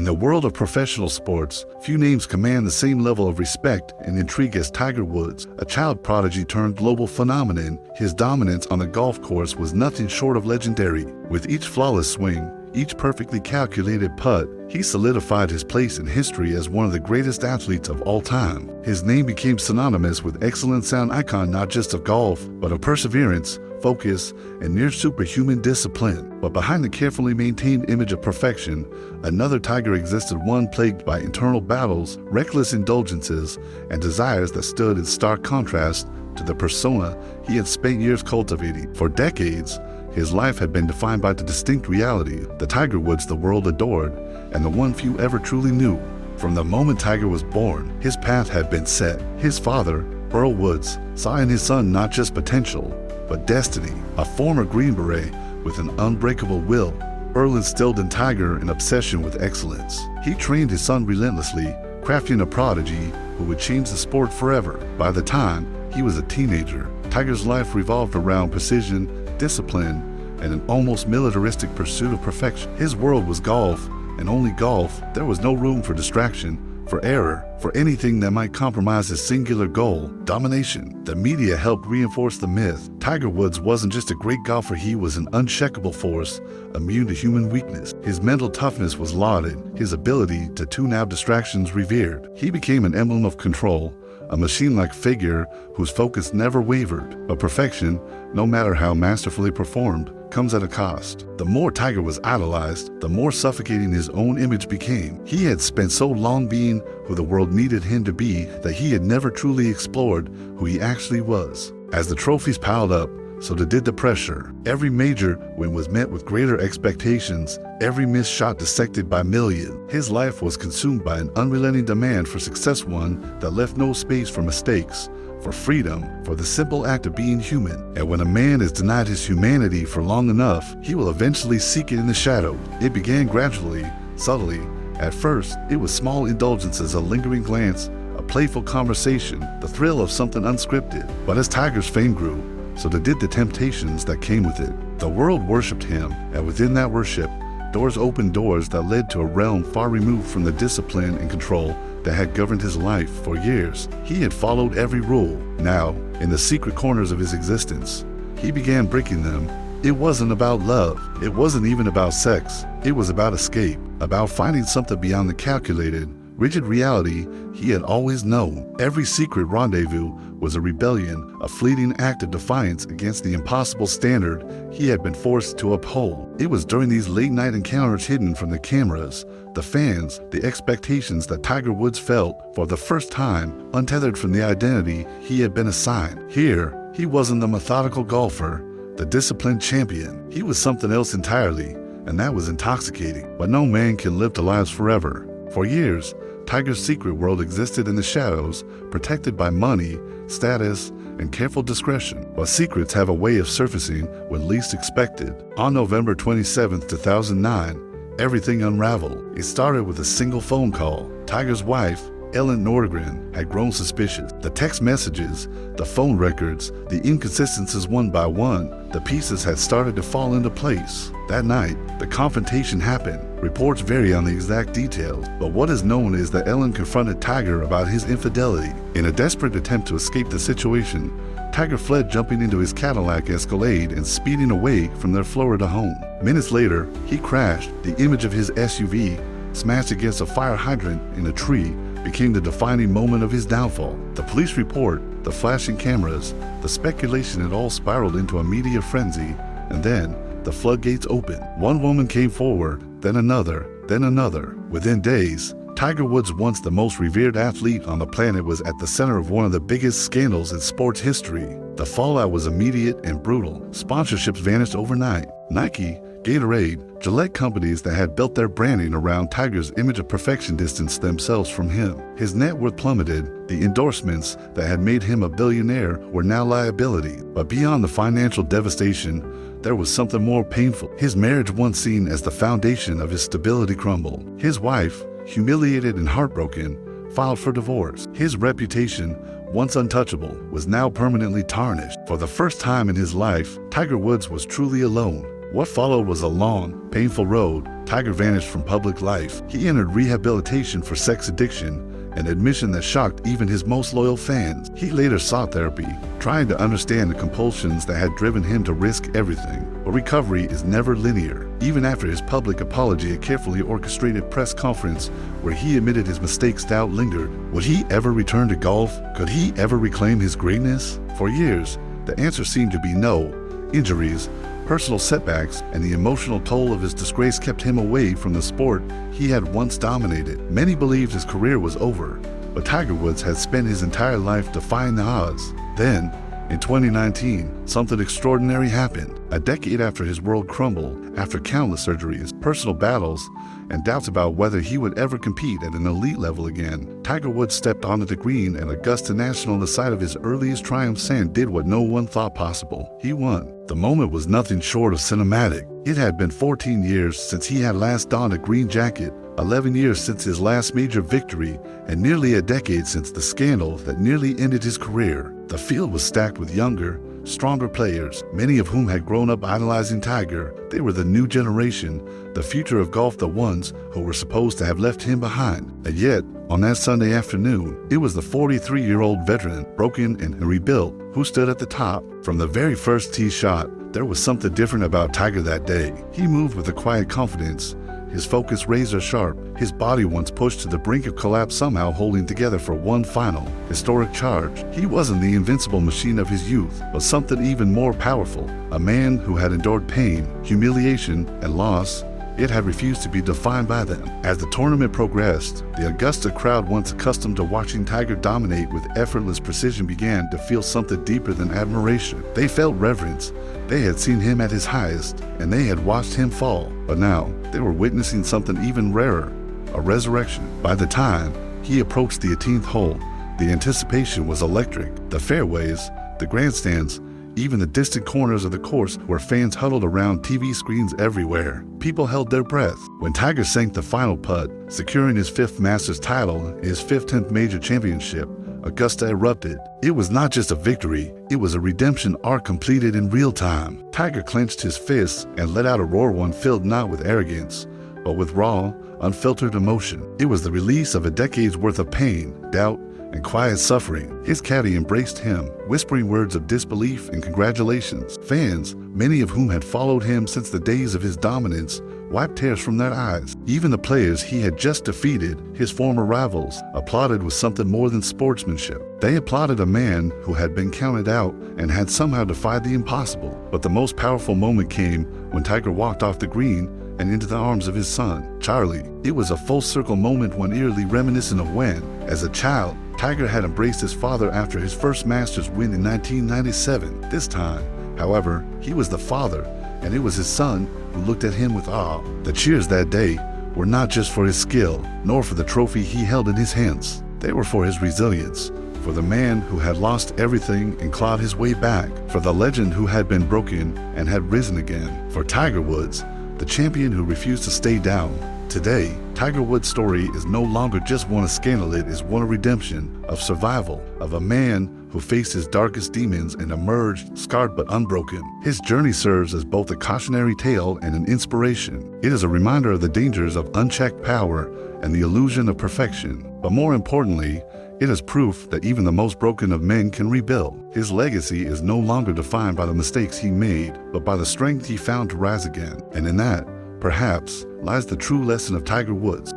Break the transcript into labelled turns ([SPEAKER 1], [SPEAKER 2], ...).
[SPEAKER 1] the world of professional sports, few names command the same level of respect and intrigue as Tiger Woods, a child prodigy turned global phenomenon. His dominance on the golf course was nothing short of legendary. With each flawless swing, each perfectly calculated putt, he solidified his place in history as one of the greatest athletes of all time. His name became synonymous with excellence, an icon not just of golf, but of perseverance, focus, and near-superhuman discipline. But behind the carefully maintained image of perfection, another Tiger existed, one plagued by internal battles, reckless indulgences, and desires that stood in stark contrast to the persona he had spent years cultivating. For decades, his life had been defined by the distinct reality, the Tiger Woods the world adored, and the one few ever truly knew. From the moment Tiger was born, his path had been set. His father, Earl Woods, saw in his son not just potential, but destiny. A former Green Beret with an unbreakable will, Earl instilled in Tiger an obsession with excellence. He trained his son relentlessly, crafting a prodigy who would change the sport forever. By the time he was a teenager, Tiger's life revolved around precision, discipline, and an almost militaristic pursuit of perfection. His world was golf, and only golf. There was no room for distraction, for error, for anything that might compromise his singular goal, domination. The media helped reinforce the myth. Tiger Woods wasn't just a great golfer, he was an uncheckable force, immune to human weakness. His mental toughness was lauded, his ability to tune out distractions revered. He became an emblem of control, a machine-like figure whose focus never wavered. But perfection, no matter how masterfully performed, comes at a cost. The more Tiger was idolized, the more suffocating his own image became. He had spent so long being who the world needed him to be that he had never truly explored who he actually was. As the trophies piled up, so did the pressure. Every major win was met with greater expectations, every missed shot dissected by millions. His life was consumed by an unrelenting demand for success, one that left no space for mistakes, for freedom, for the simple act of being human. And when a man is denied his humanity for long enough, he will eventually seek it in the shadow. It began gradually, subtly. At first, it was small indulgences, a lingering glance, a playful conversation, the thrill of something unscripted. But as Tiger's fame grew, so did the temptations that came with it. The world worshipped him, and within that worship, doors opened, doors that led to a realm far removed from the discipline and control that had governed his life for years. He had followed every rule. Now, in the secret corners of his existence, he began breaking them. It wasn't about love. It wasn't even about sex. It was about escape, about finding something beyond the calculated, rigid reality he had always known. Every secret rendezvous was a rebellion, a fleeting act of defiance against the impossible standard he had been forced to uphold. It was during these late-night encounters, hidden from the cameras, the fans, the expectations, that Tiger Woods felt, for the first time, untethered from the identity he had been assigned. Here, he wasn't the methodical golfer, the disciplined champion. He was something else entirely, and that was intoxicating. But no man can live to last forever. For years, Tiger's secret world existed in the shadows, protected by money, status, and careful discretion. But secrets have a way of surfacing when least expected. On November 27, 2009, everything unraveled. It started with a single phone call. Tiger's wife, Ellen Nordgren, had grown suspicious. The text messages, the phone records, the inconsistencies, one by one, the pieces had started to fall into place. That night, the confrontation happened. Reports vary on the exact details, but what is known is that Ellen confronted Tiger about his infidelity. In a desperate attempt to escape the situation, Tiger fled, jumping into his Cadillac Escalade and speeding away from their Florida home. Minutes later, he crashed. The image of his SUV smashed against a fire hydrant in a tree became the defining moment of his downfall. The police report, the flashing cameras, the speculation, it all spiraled into a media frenzy, and then the floodgates opened. One woman came forward, then another, then another. Within days, Tiger Woods, once the most revered athlete on the planet, was at the center of one of the biggest scandals in sports history. The fallout was immediate and brutal. Sponsorships vanished overnight. Nike, Gatorade, Gillette, companies that had built their branding around Tiger's image of perfection, distanced themselves from him. His net worth plummeted. The endorsements that had made him a billionaire were now liability. But beyond the financial devastation, there was something more painful. His marriage, once seen as the foundation of his stability, crumbled. His wife, humiliated and heartbroken, filed for divorce. His reputation, once untouchable, was now permanently tarnished. For the first time in his life, Tiger Woods was truly alone. What followed was a long, painful road Tiger vanished from public life. He entered rehabilitation for sex addiction, an admission that shocked even his most loyal fans. He later sought therapy, trying to understand the compulsions that had driven him to risk everything. But recovery is never linear. Even after his public apology, a carefully orchestrated press conference where he admitted his mistakes, doubt lingered. Would he ever return to golf? Could he ever reclaim his greatness? For years, the answer seemed to be no. Injuries, personal setbacks, and the emotional toll of his disgrace kept him away from the sport he had once dominated. Many believed his career was over, but Tiger Woods had spent his entire life defying the odds. Then, in 2019, something extraordinary happened. A decade after his world crumbled, after countless surgeries, personal battles, and doubts about whether he would ever compete at an elite level again, Tiger Woods stepped onto the green at Augusta National, the site of his earliest triumphs, and did what no one thought possible. He won. The moment was nothing short of cinematic. It had been 14 years since he had last donned a green jacket, 11 years since his last major victory, and nearly a decade since the scandal that nearly ended his career. The field was stacked with younger, stronger players, many of whom had grown up idolizing Tiger. They were the new generation, the future of golf, the ones who were supposed to have left him behind. And yet, on that Sunday afternoon, it was the 43-year-old veteran, broken and rebuilt, who stood at the top. From the very first tee shot, there was something different about Tiger that day. He moved with a quiet confidence, his focus razor sharp, his body once pushed to the brink of collapse somehow holding together for one final, historic charge. He wasn't the invincible machine of his youth, but something even more powerful, a man who had endured pain, humiliation, and loss. It had refused to be defined by them. As the tournament progressed, the Augusta crowd, once accustomed to watching Tiger dominate with effortless precision, began to feel something deeper than admiration. They felt reverence. They had seen him at his highest, and they had watched him fall. But now, they were witnessing something even rarer, a resurrection. By the time he approached the 18th hole, the anticipation was electric. The fairways, the grandstands, even the distant corners of the course where fans huddled around, TV screens everywhere. People held their breath. When Tiger sank the final putt, securing his 5th Masters title, his 15th major championship, Augusta erupted. It was not just a victory, it was a redemption arc completed in real time. Tiger clenched his fists and let out a roar, one filled not with arrogance, but with raw, unfiltered emotion. It was the release of a decade's worth of pain, doubt, and quiet suffering. His caddy embraced him, whispering words of disbelief and congratulations. Fans, many of whom had followed him since the days of his dominance, wiped tears from their eyes. Even the players he had just defeated, his former rivals, applauded with something more than sportsmanship. They applauded a man who had been counted out and had somehow defied the impossible. But the most powerful moment came when Tiger walked off the green and into the arms of his son, Charlie. It was a full circle moment, one eerily reminiscent of when, as a child, Tiger had embraced his father after his first Masters win in 1997. This time, however, he was the father, and it was his son who looked at him with awe. The cheers that day were not just for his skill, nor for the trophy he held in his hands. They were for his resilience, for the man who had lost everything and clawed his way back, for the legend who had been broken and had risen again, for Tiger Woods, the champion who refused to stay down. Today, Tiger Woods' story is no longer just one of scandal, it is one of redemption, of survival, of a man who faced his darkest demons and emerged scarred but unbroken. His journey serves as both a cautionary tale and an inspiration. It is a reminder of the dangers of unchecked power and the illusion of perfection. But more importantly, it is proof that even the most broken of men can rebuild. His legacy is no longer defined by the mistakes he made, but by the strength he found to rise again. And in that, perhaps, lies the true lesson of Tiger Woods.